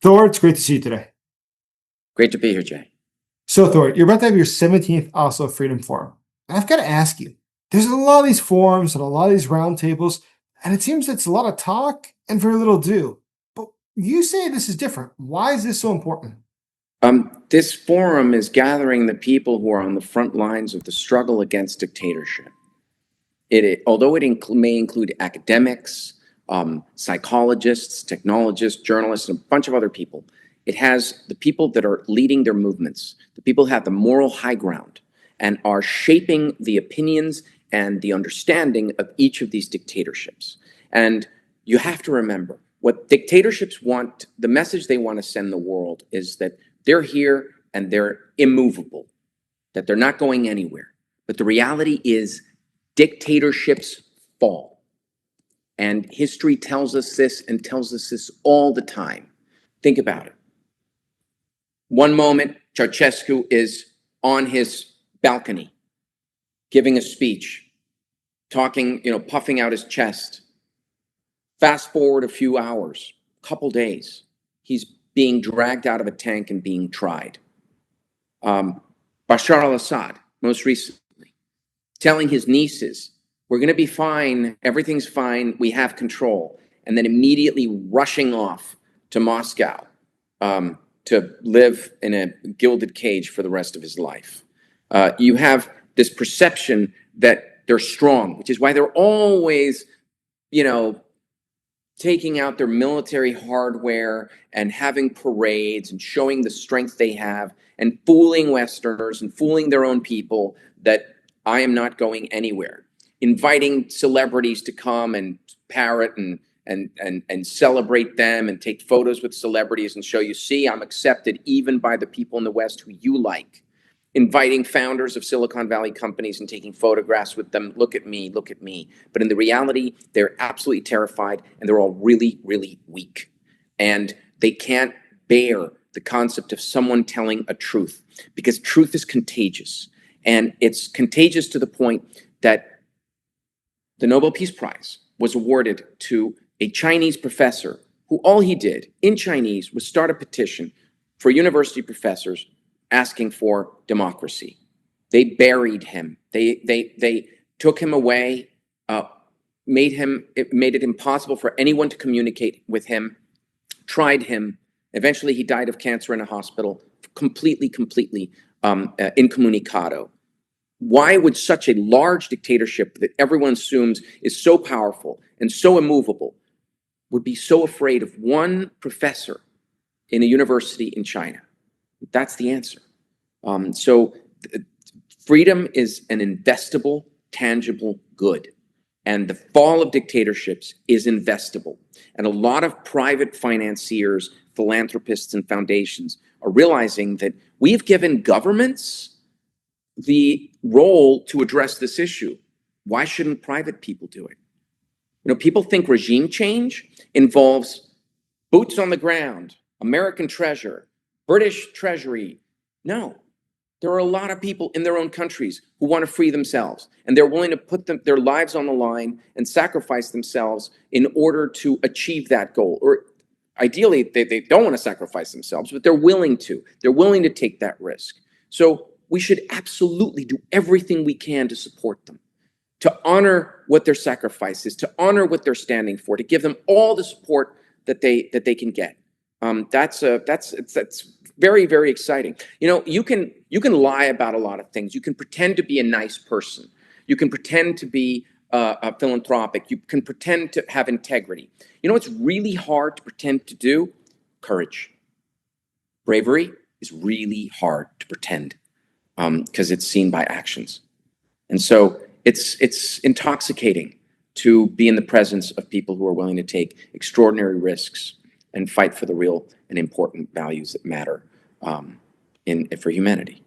Thor, it's great to see you today. Great to be here, Jay. So, Thor, you're about to have your 17th Oslo Freedom Forum. And I've got to ask you, there's a lot of these forums and a lot of these roundtables, and it seems it's a lot of talk and very little do. But you say this is different. Why is this so important? This forum is gathering the people who are on the front lines of the struggle against dictatorship. Although it may include academics, psychologists, technologists, journalists, and a bunch of other people, it has the people that are leading their movements. The people who have the moral high ground and are shaping the opinions and the understanding of each of these dictatorships. And you have to remember, what dictatorships want, the message they want to send the world is that they're here and they're immovable, that they're not going anywhere. But the reality is dictatorships fall. And history tells us this and tells us this all the time. Think about it. One moment, Ceausescu is on his balcony, giving a speech, talking, puffing out his chest. Fast forward a few hours, a couple days, he's being dragged out of a tank and being tried. Bashar al-Assad, most recently, telling his nieces, we're going to be fine, everything's fine, we have control, and then immediately rushing off to Moscow to live in a gilded cage for the rest of his life. You have this perception that they're strong, which is why they're always, taking out their military hardware and having parades and showing the strength they have and fooling Westerners and fooling their own people that I am not going anywhere. Inviting celebrities to come and parrot and celebrate them and take photos with celebrities and show you, see, I'm accepted even by the people in the West who you like. Inviting founders of Silicon Valley companies and taking photographs with them. Look at me, look at me. But in the reality, they're absolutely terrified and they're all really, really weak. And they can't bear the concept of someone telling a truth because truth is contagious. And it's contagious to the point that the Nobel Peace Prize was awarded to a Chinese professor who all he did in Chinese was start a petition for university professors asking for democracy. They buried him. They took him away, made it impossible for anyone to communicate with him, tried him. Eventually, he died of cancer in a hospital, completely incommunicado. Why would such a large dictatorship that everyone assumes is so powerful and so immovable would be so afraid of one professor in a university in China? That's the answer. Freedom is an investable, tangible good. And the fall of dictatorships is investable. And a lot of private financiers, philanthropists, and foundations are realizing that we've given governments the role to address this issue. Why shouldn't private people do it? People think regime change involves boots on the ground, American treasure, British treasury. No, there are a lot of people in their own countries who want to free themselves, and they're willing to put their lives on the line and sacrifice themselves in order to achieve that goal. Or ideally, they don't want to sacrifice themselves, but they're willing to. They're willing to take that risk. So we should absolutely do everything we can to support them, to honor what their sacrifice is, to honor what they're standing for, to give them all the support that they can get. That's very, very exciting. You can lie about a lot of things. You can pretend to be a nice person. You can pretend to be philanthropic. You can pretend to have integrity. It's really hard to pretend to do? Courage. Bravery is really hard to pretend because it's seen by actions. And so it's intoxicating to be in the presence of people who are willing to take extraordinary risks and fight for the real and important values that matter for humanity.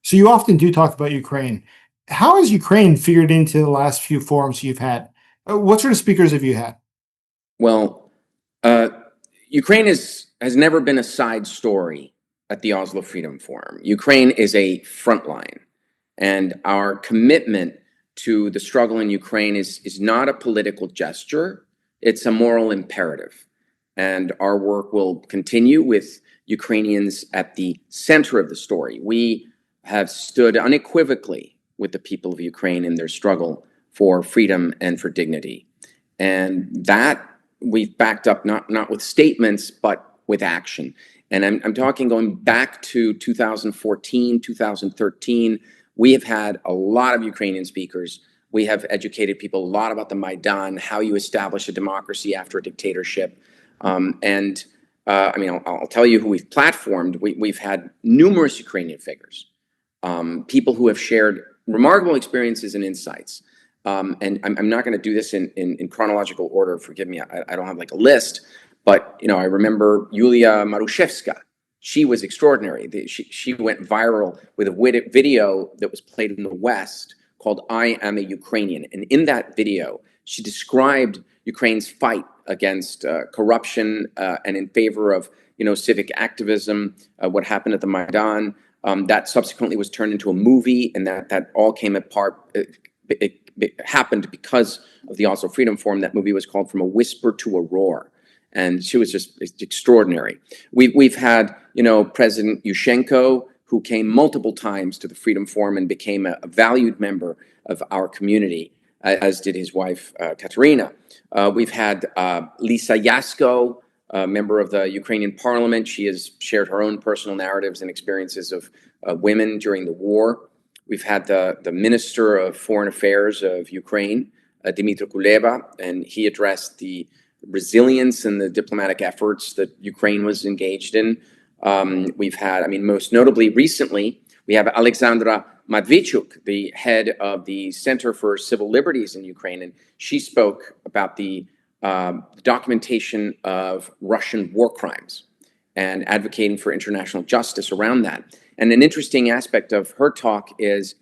So you often do talk about Ukraine. How has Ukraine figured into the last few forums you've had? What sort of speakers have you had? Well, Ukraine has never been a side story at the Oslo Freedom Forum. Ukraine is a front line, and our commitment to the struggle in Ukraine is not a political gesture. It's a moral imperative. and our work will continue with Ukrainians at the center of the story. We have stood unequivocally with the people of Ukraine in their struggle for freedom and for dignity. And that we've backed up not with statements, but with action. And I'm talking going back to 2014, 2013. We have had a lot of Ukrainian speakers. We have educated people a lot about the Maidan, how you establish a democracy after a dictatorship. I'll tell you who we've platformed. We've had numerous Ukrainian figures, people who have shared remarkable experiences and insights. And I'm not going to do this in chronological order. Forgive me, I don't have like a list. But I remember Yulia Marushevska. She was extraordinary. She went viral with a video that was played in the West called "I Am a Ukrainian." And in that video, she described Ukraine's fight against corruption and in favor of civic activism, what happened at the Maidan. That subsequently was turned into a movie, and that all came apart. It happened because of the Oslo Freedom Forum. That movie was called "From a Whisper to a Roar." And she was just extraordinary. We've had, President Yushchenko, who came multiple times to the Freedom Forum and became a valued member of our community, as did his wife, Katerina. We've had Lisa Yasko, a member of the Ukrainian parliament. She has shared her own personal narratives and experiences of women during the war. We've had the Minister of Foreign Affairs of Ukraine, Dmytro Kuleba, and he addressed the resilience and the diplomatic efforts that Ukraine was engaged in. We've had, most notably recently, we have Alexandra Matvichuk, the head of the Center for Civil Liberties in Ukraine, and she spoke about the documentation of Russian war crimes and advocating for international justice around that. And an interesting aspect of her talk is,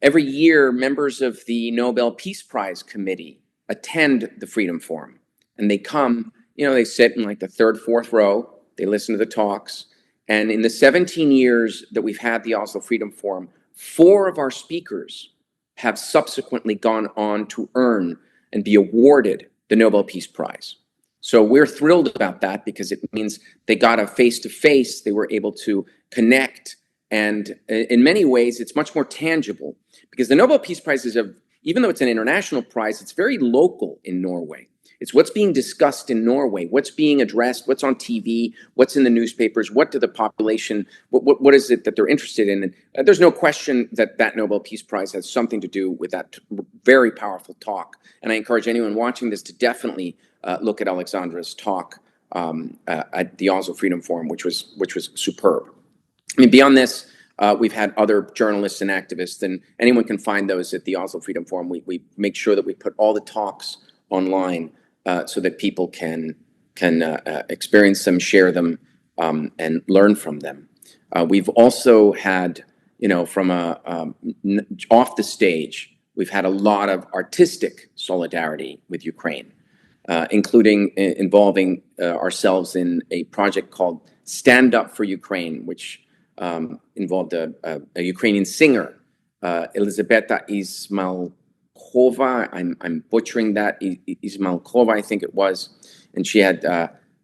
every year members of the Nobel Peace Prize Committee attend the Freedom Forum. And they come, they sit in like the third, fourth row, they listen to the talks. And in the 17 years that we've had the Oslo Freedom Forum, 4 of our speakers have subsequently gone on to earn and be awarded the Nobel Peace Prize. So we're thrilled about that because it means they got a face-to-face, they were able to connect. And in many ways, it's much more tangible because the Nobel Peace Prize even though it's an international prize, it's very local in Norway. It's what's being discussed in Norway, what's being addressed, what's on TV, what's in the newspapers, what do the population, what is it that they're interested in? And there's no question that that Nobel Peace Prize has something to do with that very powerful talk. And I encourage anyone watching this to definitely look at Alexandra's talk at the Oslo Freedom Forum, which was superb. Beyond this, we've had other journalists and activists, and anyone can find those at the Oslo Freedom Forum. We make sure that we put all the talks online so that people can experience them, share them, and learn from them. We've also had, from off the stage, we've had a lot of artistic solidarity with Ukraine, including involving ourselves in a project called Stand Up for Ukraine, which involved a Ukrainian singer, Elizabeta Ismailkova. I'm butchering that, Ismailkova, I think it was. And she had,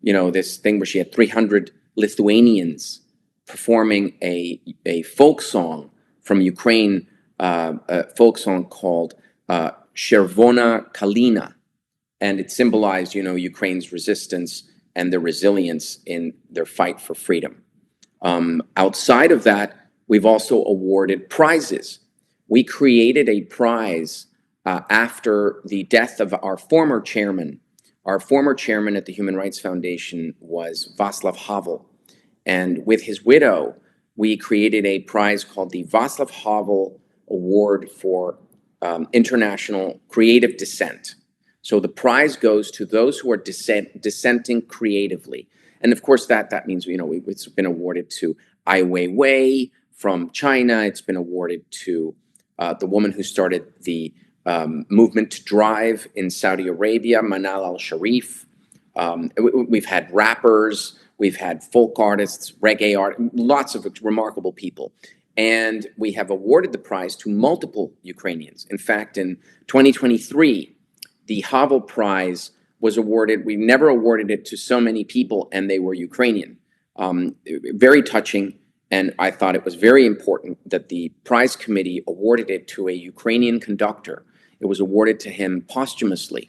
this thing where she had 300 Lithuanians performing a folk song from Ukraine, a folk song called Chervona Kalina. And it symbolized, Ukraine's resistance and their resilience in their fight for freedom. Outside of that, we've also awarded prizes. We created a prize after the death of our former chairman. Our former chairman at the Human Rights Foundation was Václav Havel. And with his widow, we created a prize called the Václav Havel Award for International Creative Dissent. So the prize goes to those who are dissenting creatively. And of course, that means, it's been awarded to Ai Weiwei from China. It's been awarded to the woman who started the movement to drive in Saudi Arabia, Manal al-Sharif. We've had rappers, we've had folk artists, reggae art, lots of remarkable people. And we have awarded the prize to multiple Ukrainians. In fact, in 2023, the Havel Prize was awarded. We never awarded it to so many people, and they were Ukrainian. Very touching, and I thought it was very important that the prize committee awarded it to a Ukrainian conductor. It was awarded to him posthumously,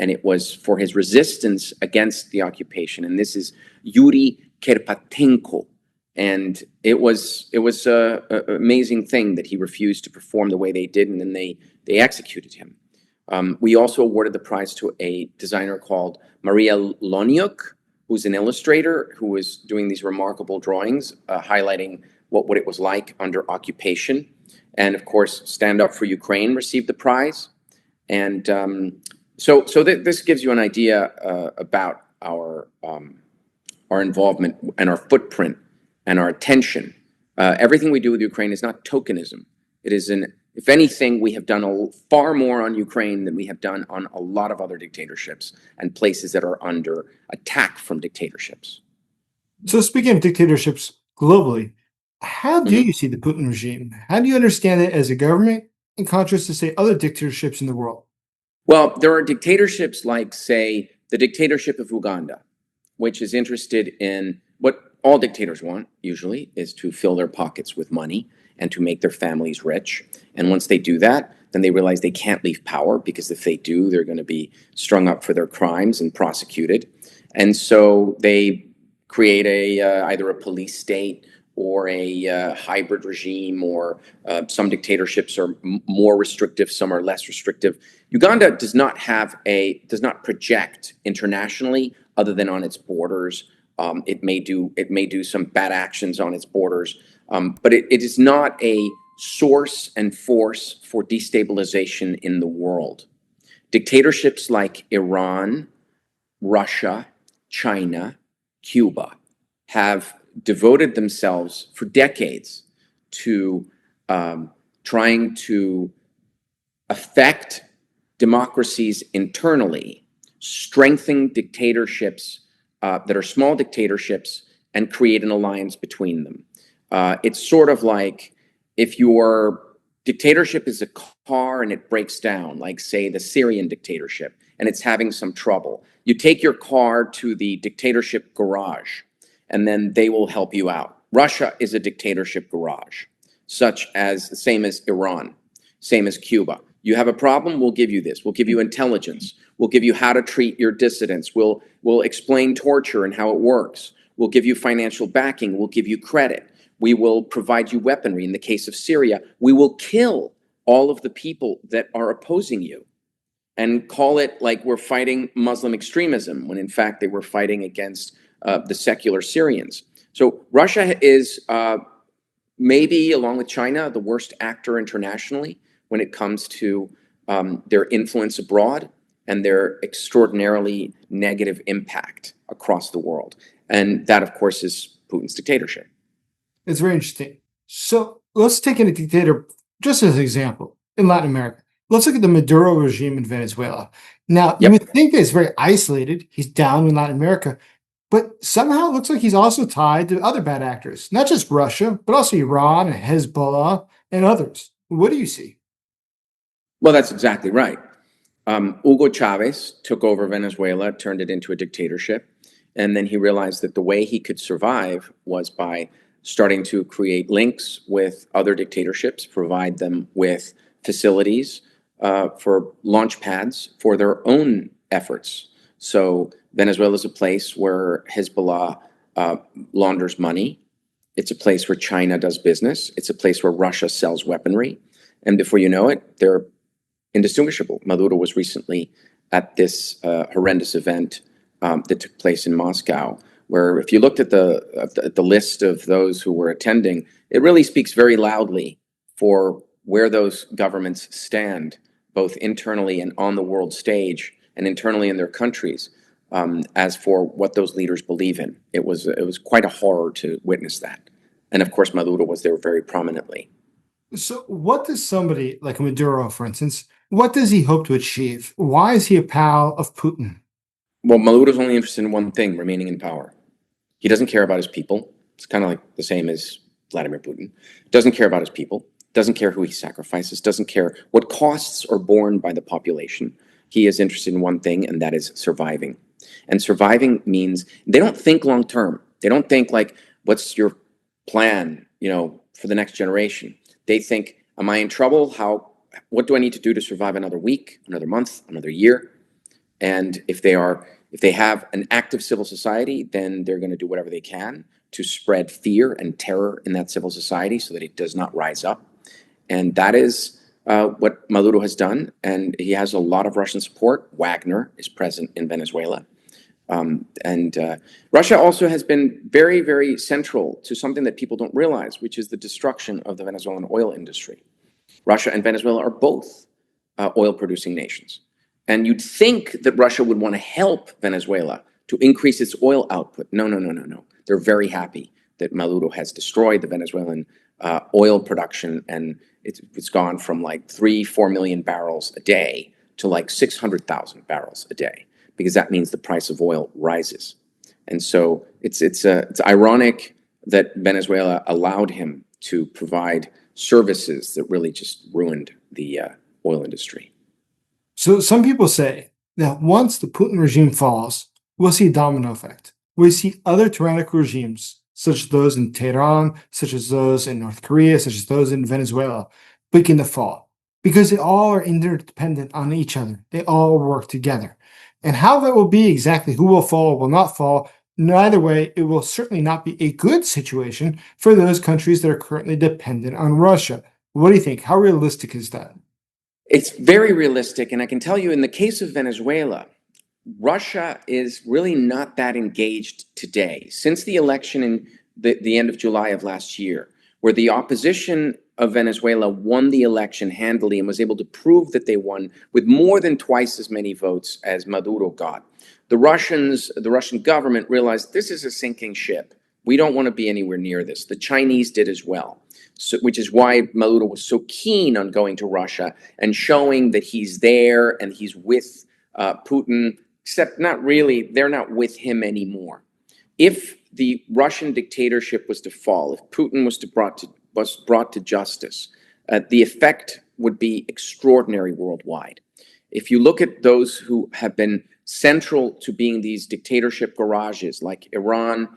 and it was for his resistance against the occupation. And this is Yuri Kerpatenko. And it was a amazing thing that he refused to perform the way they did, and then they executed him. We also awarded the prize to a designer called Maria Loniuk, who's an illustrator who was doing these remarkable drawings, highlighting what it was like under occupation. And of course, Stand Up for Ukraine received the prize. And so this gives you an idea about our involvement and our footprint and our attention. Everything we do with Ukraine is not tokenism. It is if anything, we have done far more on Ukraine than we have done on a lot of other dictatorships and places that are under attack from dictatorships. So speaking of dictatorships globally, how do you see the Putin regime? How do you understand it as a government in contrast to, say, other dictatorships in the world? Well, there are dictatorships like, say, the dictatorship of Uganda, which is interested in what all dictators want, usually, is to fill their pockets with money and to make their families rich. And once they do that, then they realize they can't leave power, because if they do, they're going to be strung up for their crimes and prosecuted. And so they create either a police state or a hybrid regime, or some dictatorships are more restrictive, some are less restrictive. Uganda does not project internationally other than on its borders. It may do some bad actions on its borders, but it is not a source and force for destabilization in the world. Dictatorships like Iran, Russia, China, Cuba have devoted themselves for decades to trying to affect democracies internally, strengthen dictatorships that are small dictatorships, and create an alliance between them. It's sort of like if your dictatorship is a car and it breaks down, like, say, the Syrian dictatorship, and it's having some trouble. You take your car to the dictatorship garage, and then they will help you out. Russia is a dictatorship garage, same as Iran, same as Cuba. You have a problem, we'll give you this. We'll give you intelligence. We'll give you how to treat your dissidents. We'll explain torture and how it works. We'll give you financial backing. We'll give you credit. We will provide you weaponry. In the case of Syria, we will kill all of the people that are opposing you, and call it like we're fighting Muslim extremism, when in fact they were fighting against the secular Syrians. So Russia is maybe, along with China, the worst actor internationally when it comes to their influence abroad and their extraordinarily negative impact across the world. And that, of course, is Putin's dictatorship. It's very interesting. So let's take a dictator just as an example in Latin America. Let's look at the Maduro regime in Venezuela. Now, you would think that it's very isolated. He's down in Latin America, but somehow it looks like he's also tied to other bad actors, not just Russia, but also Iran and Hezbollah and others. What do you see? Well, that's exactly right. Hugo Chavez took over Venezuela, turned it into a dictatorship, and then he realized that the way he could survive was by starting to create links with other dictatorships, provide them with facilities for launch pads for their own efforts. So Venezuela is a place where Hezbollah launders money. It's a place where China does business. It's a place where Russia sells weaponry. And before you know it, they're indistinguishable. Maduro was recently at this horrendous event that took place in Moscow, where if you looked at the list of those who were attending, it really speaks very loudly for where those governments stand, both internally and on the world stage, and internally in their countries, as for what those leaders believe in. It was quite a horror to witness that. And of course, Maduro was there very prominently. So what does somebody like Maduro, for instance, what does he hope to achieve? Why is he a pal of Putin? Well, Maduro's only interested in one thing: remaining in power. He doesn't care about his people. It's kind of like the same as Vladimir Putin. Doesn't care about his people. Doesn't care who he sacrifices. Doesn't care what costs are borne by the population. He is interested in one thing, and that is surviving. And surviving means they don't think long term. They don't think like, what's your plan, for the next generation? They think, am I in trouble? What do I need to do to survive another week, another month, another year? And if they have an active civil society, then they're going to do whatever they can to spread fear and terror in that civil society so that it does not rise up. And that is what Maduro has done. And he has a lot of Russian support. Wagner is present in Venezuela. And Russia also has been very, very central to something that people don't realize, which is the destruction of the Venezuelan oil industry. Russia and Venezuela are both oil-producing nations. And you'd think that Russia would want to help Venezuela to increase its oil output. No, no, no, no, no. They're very happy that Maduro has destroyed the Venezuelan oil production, and it's gone from like 3-4 million barrels a day to like 600,000 barrels a day, because that means the price of oil rises. And so it's ironic that Venezuela allowed him to provide services that really just ruined the oil industry. So some people say that once the Putin regime falls, we'll see a domino effect. We see other tyrannical regimes, such as those in Tehran, such as those in North Korea, such as those in Venezuela, begin to fall, because they all are interdependent on each other. They all work together. And how that will be exactly, who will fall, will not fall, neither way, it will certainly not be a good situation for those countries that are currently dependent on Russia. What do you think? How realistic is that? It's very realistic, and I can tell you in the case of Venezuela, Russia is really not that engaged today. Since the election in the end of July of last year, where the opposition of Venezuela won the election handily and was able to prove that they won with more than twice as many votes as Maduro got, the Russian government realized this is a sinking ship. We don't want to be anywhere near this. The Chinese did as well. So, which is why Maduro was so keen on going to Russia and showing that he's there and he's with Putin, except not really, they're not with him anymore. If the Russian dictatorship was to fall, if Putin was brought to justice, the effect would be extraordinary worldwide. If you look at those who have been central to being these dictatorship garages, like Iran,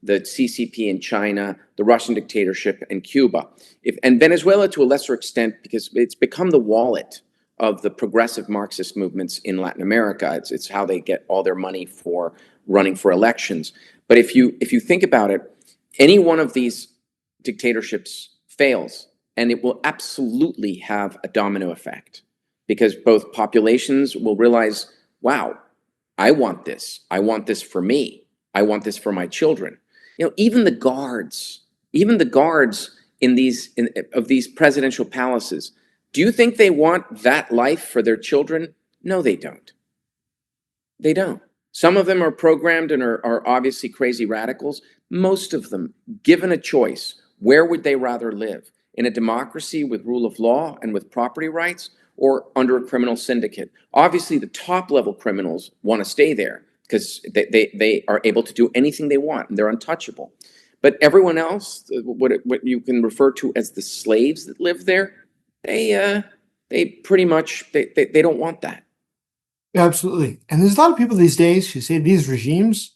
the CCP in China, the Russian dictatorship, and Cuba, and Venezuela to a lesser extent, because it's become the wallet of the progressive Marxist movements in Latin America. It's how they get all their money for running for elections. But if you think about it, any one of these dictatorships fails, and it will absolutely have a domino effect, because both populations will realize, wow, I want this. I want this for me. I want this for my children. Even the guards in these presidential palaces, do you think they want that life for their children? No, they don't. They don't. Some of them are programmed and are obviously crazy radicals. Most of them, given a choice, where would they rather live? In a democracy with rule of law and with property rights, or under a criminal syndicate? Obviously, the top level criminals want to stay there because they are able to do anything they want and they're untouchable. But everyone else, what you can refer to as the slaves that live there, they pretty much they don't want that. Absolutely. And there's a lot of people these days who say these regimes,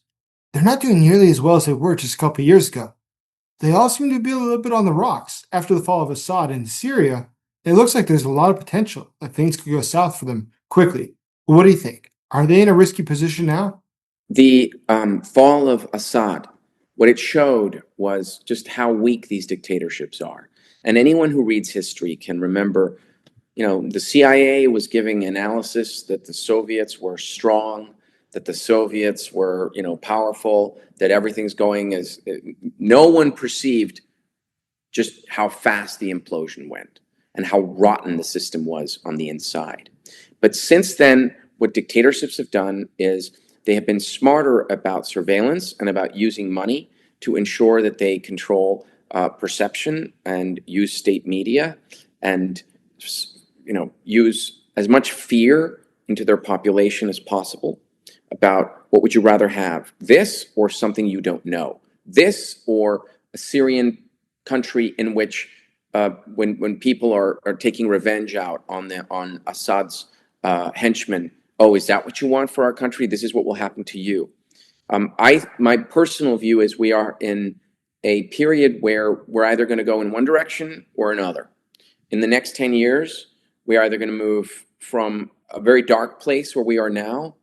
they're not doing nearly as well as they were just a couple of years ago. They all seem to be a little bit on the rocks. After the fall of Assad in Syria, it looks like there's a lot of potential that things could go south for them quickly. What do you think? Are they in a risky position now? The fall of Assad, what it showed was just how weak these dictatorships are. And anyone who reads history can remember, the CIA was giving analysis that the Soviets were strong, that the Soviets were, powerful, that everything's going as no one perceived just how fast the implosion went and how rotten the system was on the inside. But since then, what dictatorships have done is they have been smarter about surveillance and about using money to ensure that they control perception and use state media and use as much fear into their population as possible about what would you rather have, this or something you don't know, this or a Syrian country in which when people are taking revenge out on Assad's henchmen oh, is that what you want for our country? This is what will happen to you. My personal view is we are in a period where we're either going to go in one direction or another. In the next 10 years, we are either going to move from a very dark place where we are now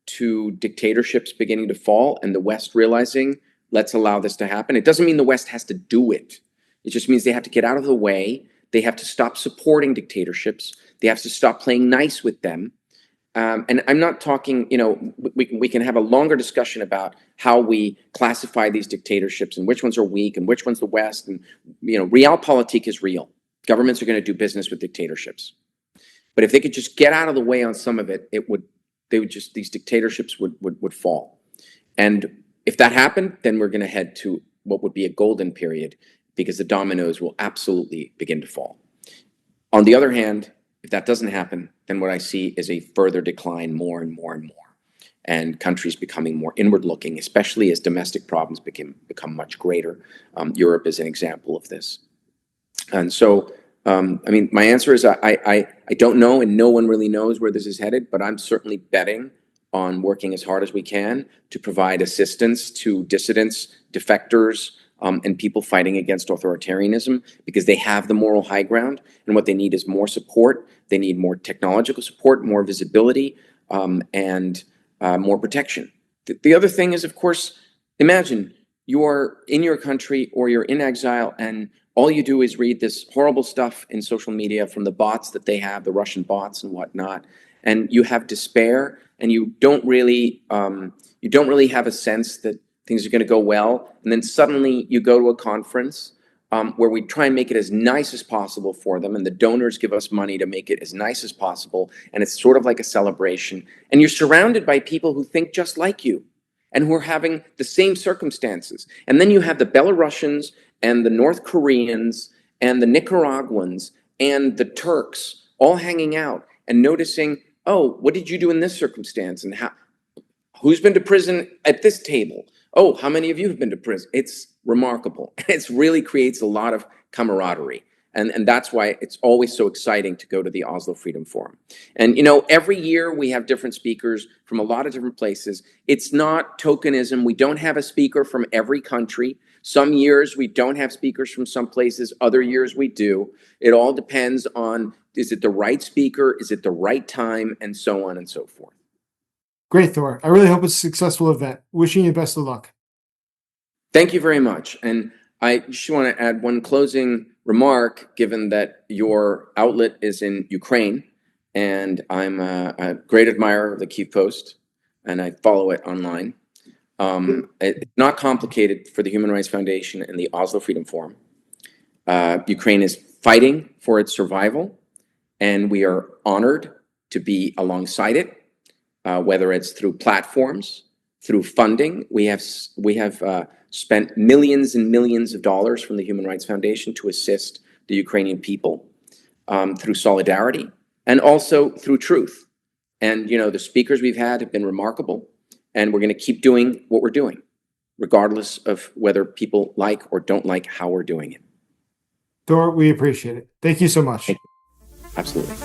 to dictatorships beginning to fall and the West realizing, let's allow this to happen. It doesn't mean the West has to do it. It just means they have to get out of the way. They have to stop supporting dictatorships. They have to stop playing nice with them. And I'm not talking, we can have a longer discussion about how we classify these dictatorships and which ones are weak and which one's the West. And, realpolitik is real. Governments are going to do business with dictatorships. But if they could just get out of the way on some of it, these dictatorships would fall. And if that happened, then we're going to head to what would be a golden period, because the dominoes will absolutely begin to fall. On the other hand, if that doesn't happen, then what I see is a further decline more and more and more, and countries becoming more inward-looking, especially as domestic problems become much greater. Europe is an example of this. And so, my answer is I don't know, and no one really knows where this is headed, but I'm certainly betting on working as hard as we can to provide assistance to dissidents, defectors, and people fighting against authoritarianism, because they have the moral high ground, and what they need is more support. They need more technological support, more visibility, and more protection. The other thing is, of course, imagine you're in your country or you're in exile, and all you do is read this horrible stuff in social media from the bots that they have, the Russian bots and whatnot, and you have despair, and you don't really have a sense that things are going to go well. And then suddenly you go to a conference where we try and make it as nice as possible for them, and the donors give us money to make it as nice as possible, and it's sort of like a celebration. And you're surrounded by people who think just like you and who are having the same circumstances. And then you have the Belarusians and the North Koreans and the Nicaraguans and the Turks all hanging out and noticing, oh, what did you do in this circumstance? And who's been to prison at this table? Oh, how many of you have been to prison? It's remarkable. It really creates a lot of camaraderie. And that's why it's always so exciting to go to the Oslo Freedom Forum. And, every year we have different speakers from a lot of different places. It's not tokenism. We don't have a speaker from every country. Some years we don't have speakers from some places. Other years we do. It all depends on, is it the right speaker? Is it the right time? And so on and so forth. Great, Thor. I really hope it's a successful event. Wishing you best of luck. Thank you very much. And I just want to add one closing remark, given that your outlet is in Ukraine, and I'm a great admirer of the Kyiv Post, and I follow it online. It's not complicated for the Human Rights Foundation and the Oslo Freedom Forum. Ukraine is fighting for its survival, and we are honored to be alongside it. Whether it's through platforms, through funding. We have spent millions and millions of dollars from the Human Rights Foundation to assist the Ukrainian people through solidarity and also through truth. And, the speakers we've had have been remarkable, and we're going to keep doing what we're doing, regardless of whether people like or don't like how we're doing it. Thor, we appreciate it. Thank you so much. Absolutely.